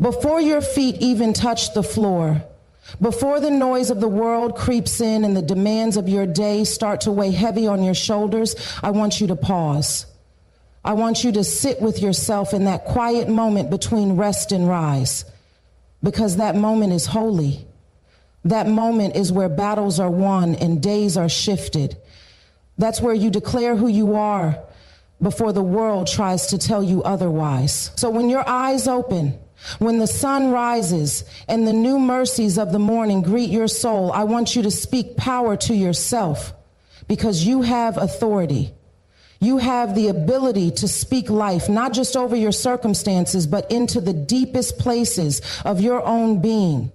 Before your feet even touch the floor, before the noise of the world creeps in and the demands of your day start to weigh heavy on your shoulders, I want you to pause. I want you to sit with yourself in that quiet moment between rest and rise, because that moment is holy. That moment is where battles are won and days are shifted. That's where you declare who you are before the world tries to tell you otherwise. So when your eyes open, when the sun rises and the new mercies of the morning greet your soul, I want you to speak power to yourself, because you have authority. You have the ability to speak life, not just over your circumstances, but into the deepest places of your own being.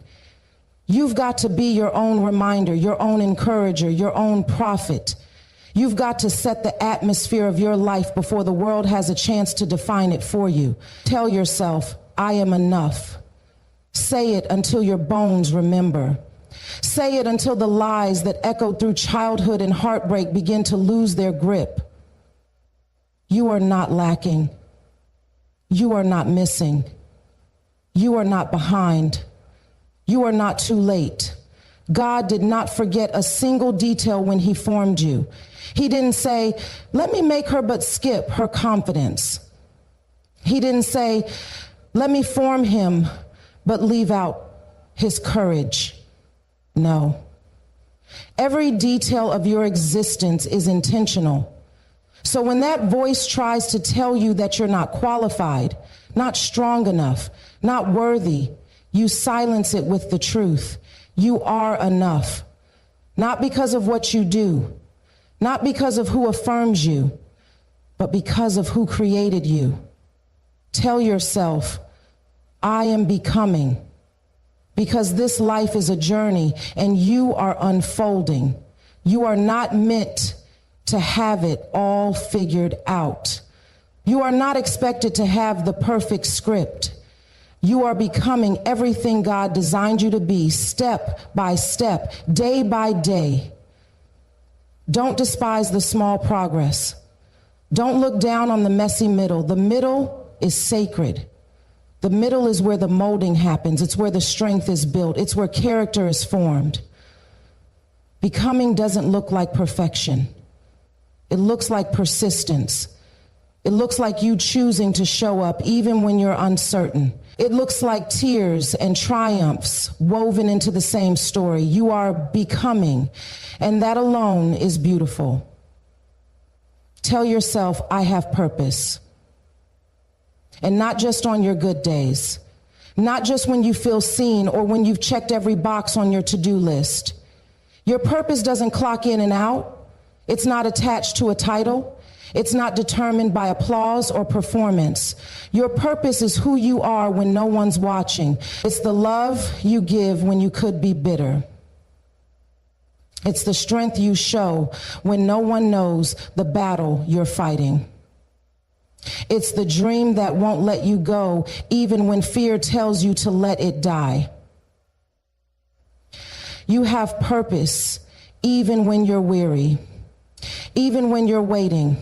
You've got to be your own reminder, your own encourager, your own prophet. You've got to set the atmosphere of your life before the world has a chance to define it for you. Tell yourself, I am enough. Say it until your bones remember. Say it until the lies that echoed through childhood and heartbreak begin to lose their grip. You are not lacking. You are not missing. You are not behind. You are not too late. God did not forget a single detail when he formed you. He didn't say, let me make her but skip her confidence. He didn't say, let me form him but leave out his courage. No. Every detail of your existence is intentional. So when that voice tries to tell you that you're not qualified, not strong enough, not worthy, you silence it with the truth. You are enough. Not because of what you do, not because of who affirms you, but because of who created you. Tell yourself, I am becoming, because this life is a journey and you are unfolding. You are not meant to have it all figured out. You are not expected to have the perfect script. You are becoming everything God designed you to be, step by step, day by day. Don't despise the small progress. Don't look down on the messy middle. The middle is sacred. The middle is where the molding happens. It's where the strength is built. It's where character is formed. Becoming doesn't look like perfection. It looks like persistence. It looks like you choosing to show up even when you're uncertain. It looks like tears and triumphs woven into the same story. You are becoming, and that alone is beautiful. Tell yourself, I have purpose. And not just on your good days, not just when you feel seen or when you've checked every box on your to-do list. Your purpose doesn't clock in and out. It's not attached to a title. It's not determined by applause or performance. Your purpose is who you are when no one's watching. It's the love you give when you could be bitter. It's the strength you show when no one knows the battle you're fighting. It's the dream that won't let you go even when fear tells you to let it die. You have purpose even when you're weary, even when you're waiting,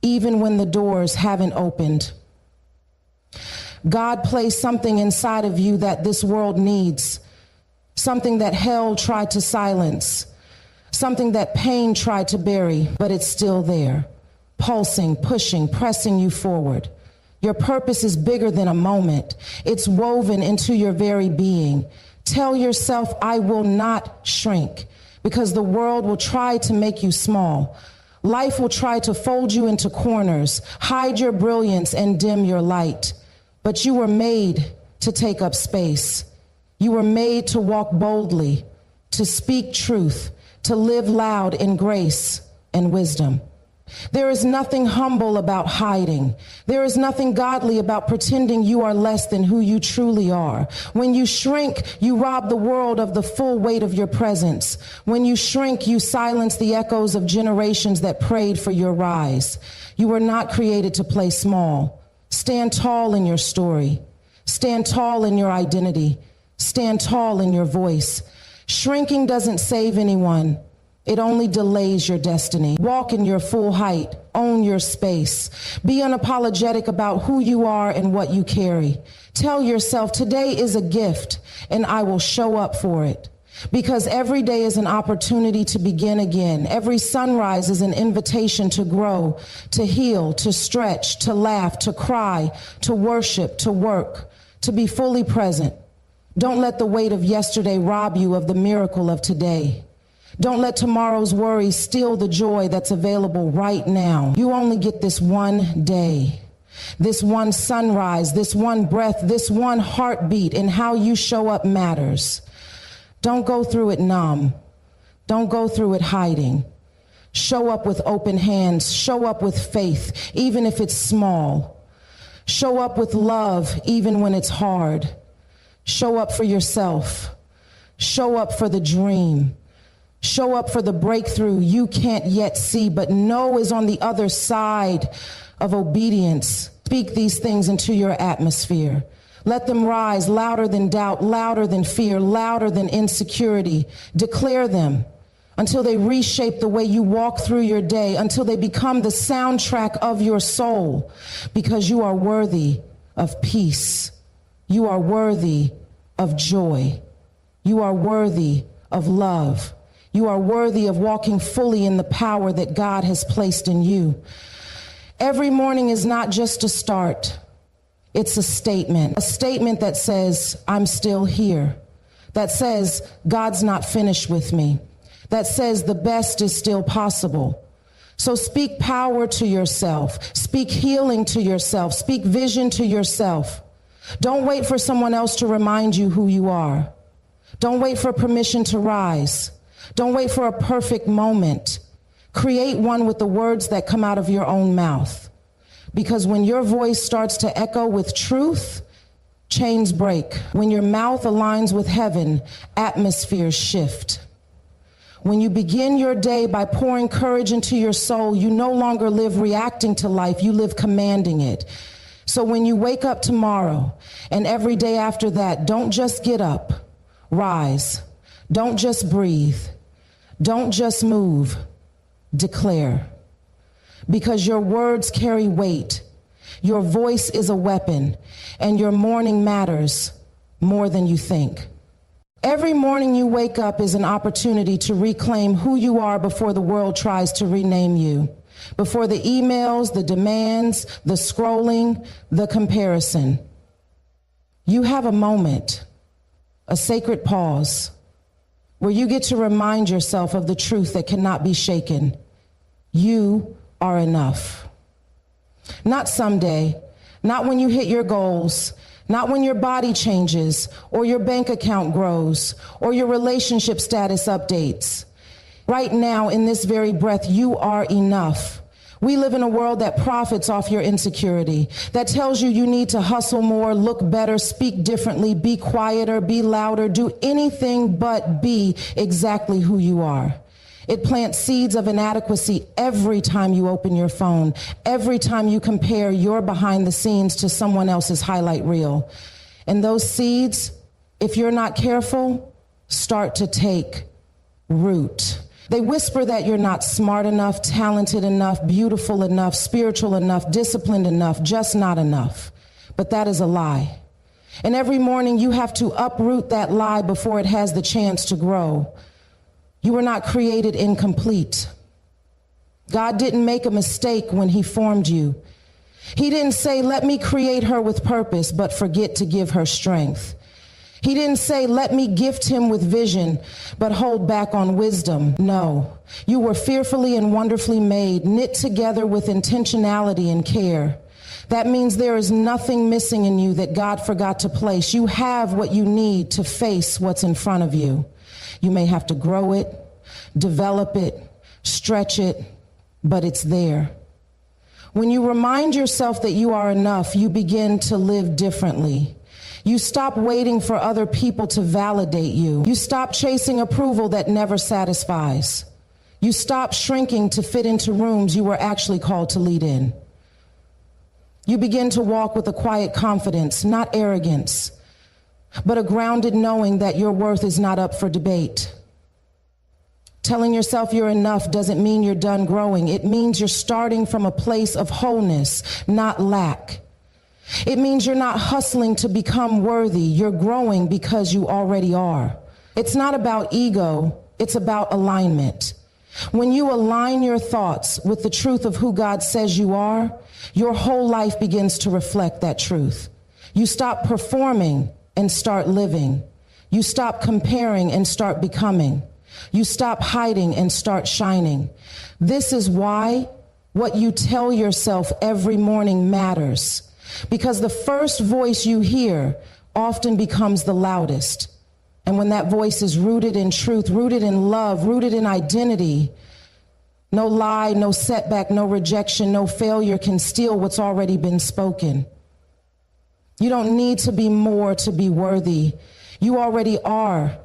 even when the doors haven't opened. God placed something inside of you that this world needs, something that hell tried to silence, something that pain tried to bury, but it's still there, pulsing, pushing, pressing you forward. Your purpose is bigger than a moment. It's woven into your very being. Tell yourself, I will not shrink, because the world will try to make you small. Life will try to fold you into corners, hide your brilliance, and dim your light. But you were made to take up space. You were made to walk boldly, to speak truth, to live loud in grace and wisdom. There is nothing humble about hiding. There is nothing godly about pretending you are less than who you truly are. When you shrink, you rob the world of the full weight of your presence. When you shrink, you silence the echoes of generations that prayed for your rise. You were not created to play small. Stand tall in your story. Stand tall in your identity. Stand tall in your voice. Shrinking doesn't save anyone. It only delays your destiny. Walk in your full height. Own your space. Be unapologetic about who you are and what you carry. Tell yourself, today is a gift and I will show up for it. Because every day is an opportunity to begin again. Every sunrise is an invitation to grow, to heal, to stretch, to laugh, to cry, to worship, to work, to be fully present. Don't let the weight of yesterday rob you of the miracle of today. Don't let tomorrow's worries steal the joy that's available right now. You only get this one day, this one sunrise, this one breath, this one heartbeat, and how you show up matters. Don't go through it numb. Don't go through it hiding. Show up with open hands. Show up with faith, even if it's small. Show up with love, even when it's hard. Show up for yourself. Show up for the dream. Show up for the breakthrough you can't yet see, but know is on the other side of obedience. Speak these things into your atmosphere. Let them rise louder than doubt, louder than fear, louder than insecurity. Declare them until they reshape the way you walk through your day, until they become the soundtrack of your soul, because you are worthy of peace. You are worthy of joy. You are worthy of love. You are worthy of walking fully in the power that God has placed in you. Every morning is not just a start. It's a statement that says, I'm still here, that says, God's not finished with me, that says the best is still possible. So speak power to yourself, speak healing to yourself, speak vision to yourself. Don't wait for someone else to remind you who you are. Don't wait for permission to rise. Don't wait for a perfect moment. Create one with the words that come out of your own mouth. Because when your voice starts to echo with truth, chains break. When your mouth aligns with heaven, atmospheres shift. When you begin your day by pouring courage into your soul, you no longer live reacting to life, you live commanding it. So when you wake up tomorrow and every day after that, don't just get up, rise. Don't just breathe. Don't just move, declare. Because your words carry weight, your voice is a weapon, and your morning matters more than you think. Every morning you wake up is an opportunity to reclaim who you are before the world tries to rename you, before the emails, the demands, the scrolling, the comparison. You have a moment, a sacred pause, where you get to remind yourself of the truth that cannot be shaken. You are enough. Not someday, not when you hit your goals, not when your body changes or your bank account grows or your relationship status updates. Right now, in this very breath, you are enough. We live in a world that profits off your insecurity, that tells you you need to hustle more, look better, speak differently, be quieter, be louder, do anything but be exactly who you are. It plants seeds of inadequacy every time you open your phone, every time you compare your behind the scenes to someone else's highlight reel. And those seeds, if you're not careful, start to take root. They whisper that you're not smart enough, talented enough, beautiful enough, spiritual enough, disciplined enough, just not enough. But that is a lie. And every morning you have to uproot that lie before it has the chance to grow. You were not created incomplete. God didn't make a mistake when he formed you. He didn't say, let me create her with purpose, but forget to give her strength. He didn't say, let me gift him with vision, but hold back on wisdom. No, you were fearfully and wonderfully made, knit together with intentionality and care. That means there is nothing missing in you that God forgot to place. You have what you need to face what's in front of you. You may have to grow it, develop it, stretch it, but it's there. When you remind yourself that you are enough, you begin to live differently. You stop waiting for other people to validate you. You stop chasing approval that never satisfies. You stop shrinking to fit into rooms you were actually called to lead in. You begin to walk with a quiet confidence, not arrogance, but a grounded knowing that your worth is not up for debate. Telling yourself you're enough doesn't mean you're done growing. It means you're starting from a place of wholeness, not lack. It means you're not hustling to become worthy. You're growing because you already are. It's not about ego. It's about alignment. When you align your thoughts with the truth of who God says you are, your whole life begins to reflect that truth. You stop performing and start living. You stop comparing and start becoming. You stop hiding and start shining. This is why what you tell yourself every morning matters. Because the first voice you hear often becomes the loudest. And when that voice is rooted in truth, rooted in love, rooted in identity, no lie, no setback, no rejection, no failure can steal what's already been spoken. You don't need to be more to be worthy. You already are.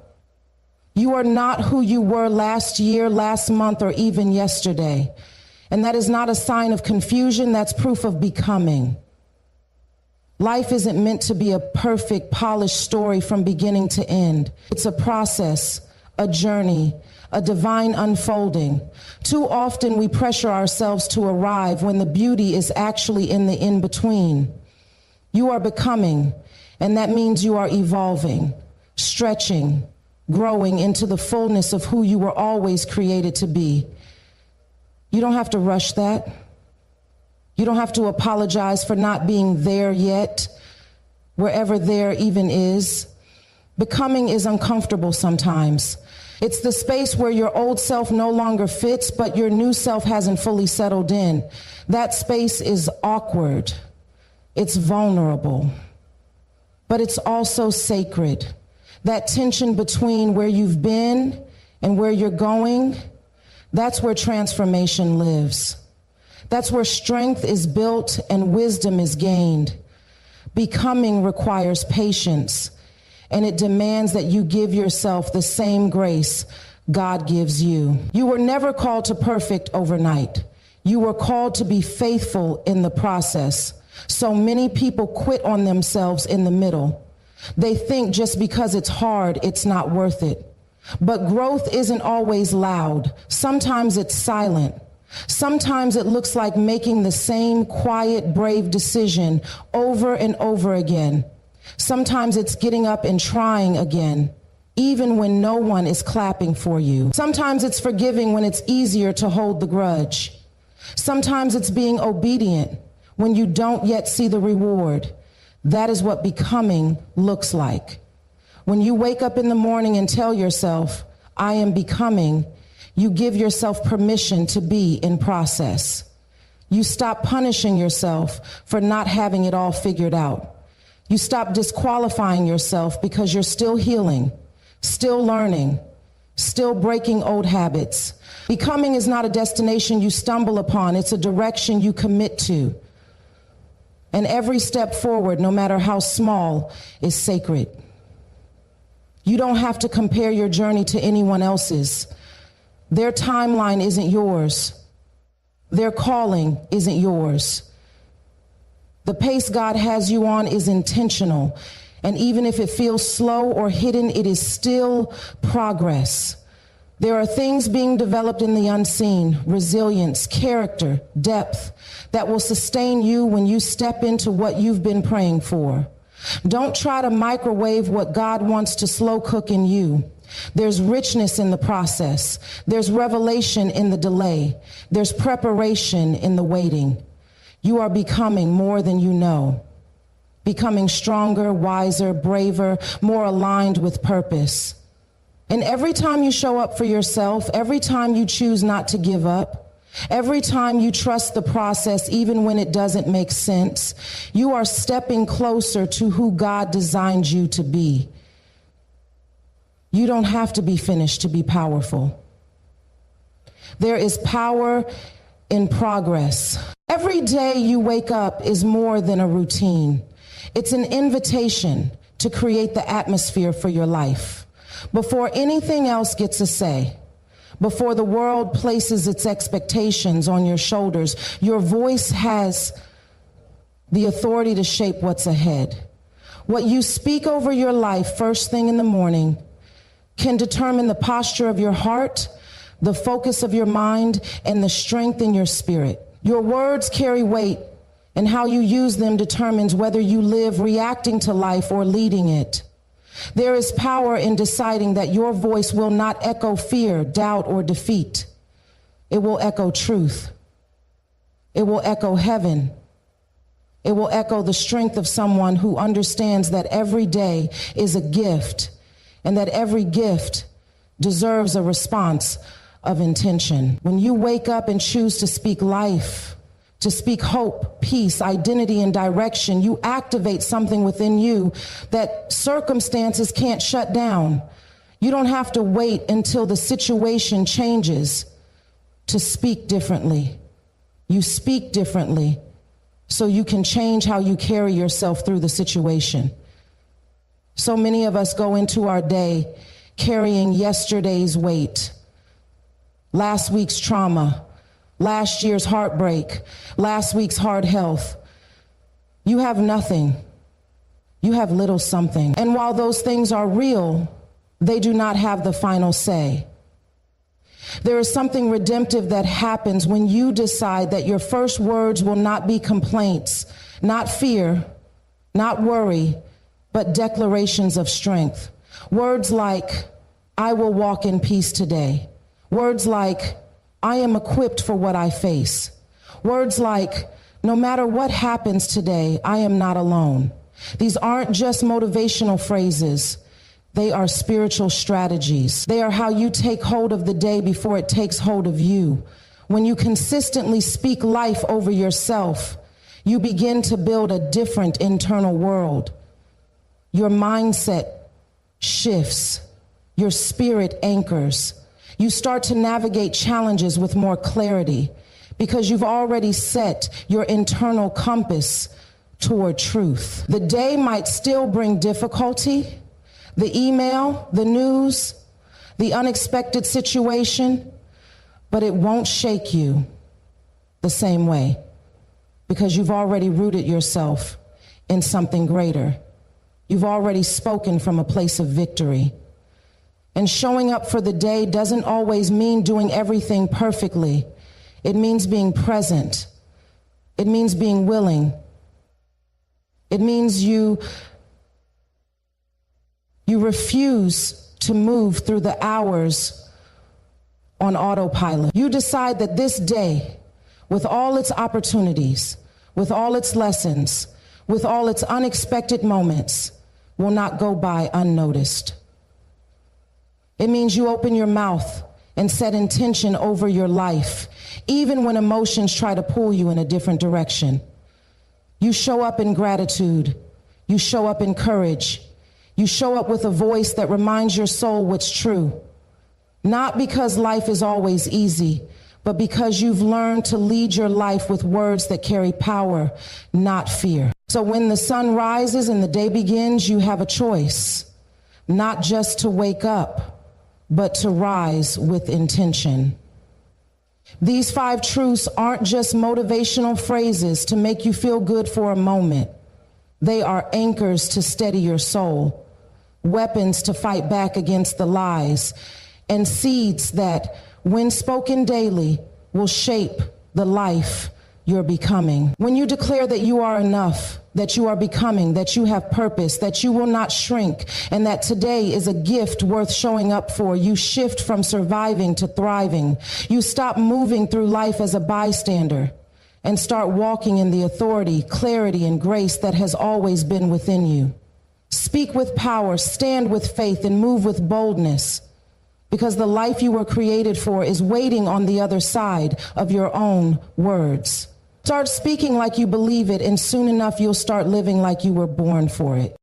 You are not who you were last year, last month, or even yesterday. And that is not a sign of confusion. That's proof of becoming. Life isn't meant to be a perfect, polished story from beginning to end. It's a process, a journey, a divine unfolding. Too often we pressure ourselves to arrive when the beauty is actually in the in-between. You are becoming, and that means you are evolving, stretching, growing into the fullness of who you were always created to be. You don't have to rush that. You don't have to apologize for not being there yet, wherever there even is. Becoming is uncomfortable sometimes. It's the space where your old self no longer fits, but your new self hasn't fully settled in. That space is awkward. It's vulnerable, but it's also sacred. That tension between where you've been and where you're going, that's where transformation lives. That's where strength is built and wisdom is gained. Becoming requires patience, and it demands that you give yourself the same grace God gives you. You were never called to perfect overnight. You were called to be faithful in the process. So many people quit on themselves in the middle. They think just because it's hard, it's not worth it. But growth isn't always loud. Sometimes it's silent. Sometimes it looks like making the same quiet, brave decision over and over again. Sometimes it's getting up and trying again, even when no one is clapping for you. Sometimes it's forgiving when it's easier to hold the grudge. Sometimes it's being obedient when you don't yet see the reward. That is what becoming looks like. When you wake up in the morning and tell yourself, I am becoming, you give yourself permission to be in process. You stop punishing yourself for not having it all figured out. You stop disqualifying yourself because you're still healing, still learning, still breaking old habits. Becoming is not a destination you stumble upon. It's a direction you commit to. And every step forward, no matter how small, is sacred. You don't have to compare your journey to anyone else's. Their timeline isn't yours. Their calling isn't yours. The pace God has you on is intentional. And even if it feels slow or hidden, it is still progress. There are things being developed in the unseen, resilience, character, depth, that will sustain you when you step into what you've been praying for. Don't try to microwave what God wants to slow cook in you. There's richness in the process. There's revelation in the delay. There's preparation in the waiting. You are becoming more than you know. Becoming stronger, wiser, braver, more aligned with purpose. And every time you show up for yourself, every time you choose not to give up, every time you trust the process, even when it doesn't make sense, you are stepping closer to who God designed you to be. You don't have to be finished to be powerful. There is power in progress. Every day you wake up is more than a routine. It's an invitation to create the atmosphere for your life. Before anything else gets a say, before the world places its expectations on your shoulders, your voice has the authority to shape what's ahead. What you speak over your life first thing in the morning can determine the posture of your heart, the focus of your mind, and the strength in your spirit. Your words carry weight And how you use them determines whether you live reacting to life or leading it. There is power in deciding that your voice will not echo fear, doubt, or defeat. It will echo truth. It will echo heaven. It will echo the strength of someone who understands that every day is a gift and that every gift deserves a response of intention. When you wake up and choose to speak life, to speak hope, peace, identity, and direction, you activate something within you that circumstances can't shut down. You don't have to wait until the situation changes to speak differently. You speak differently so you can change how you carry yourself through the situation. So many of us go into our day carrying yesterday's weight, last week's trauma, last year's heartbreak, last week's hard health. You have nothing. You have little something. And while those things are real, they do not have the final say. There is something redemptive that happens when you decide that your first words will not be complaints, not fear, not worry, but declarations of strength. Words like, I will walk in peace today. Words like, I am equipped for what I face. Words like, no matter what happens today, I am not alone. These aren't just motivational phrases. They are spiritual strategies. They are how you take hold of the day before it takes hold of you. When you consistently speak life over yourself, you begin to build a different internal world. Your mindset shifts. Your spirit anchors. You start to navigate challenges with more clarity because you've already set your internal compass toward truth. The day might still bring difficulty, the email, the news, the unexpected situation, but it won't shake you the same way because you've already rooted yourself in something greater. You've already spoken from a place of victory. And showing up for the day doesn't always mean doing everything perfectly. It means being present. It means being willing. It means you refuse to move through the hours on autopilot. You decide that this day, with all its opportunities, with all its lessons, with all its unexpected moments, will not go by unnoticed. It means you open your mouth and set intention over your life, even when emotions try to pull you in a different direction. You show up in gratitude. You show up in courage. You show up with a voice that reminds your soul what's true. Not because life is always easy, but because you've learned to lead your life with words that carry power, not fear. So when the sun rises and the day begins, you have a choice, not just to wake up, but to rise with intention. These 5 truths aren't just motivational phrases to make you feel good for a moment. They are anchors to steady your soul, weapons to fight back against the lies, and seeds that, when spoken daily, will shape the life you're becoming. When you declare that you are enough, that you are becoming, that you have purpose, that you will not shrink, and that today is a gift worth showing up for, you shift from surviving to thriving. You stop moving through life as a bystander and start walking in the authority, clarity, and grace that has always been within you. Speak with power, stand with faith, and move with boldness, because the life you were created for is waiting on the other side of your own words. Start speaking like you believe it, and soon enough you'll start living like you were born for it.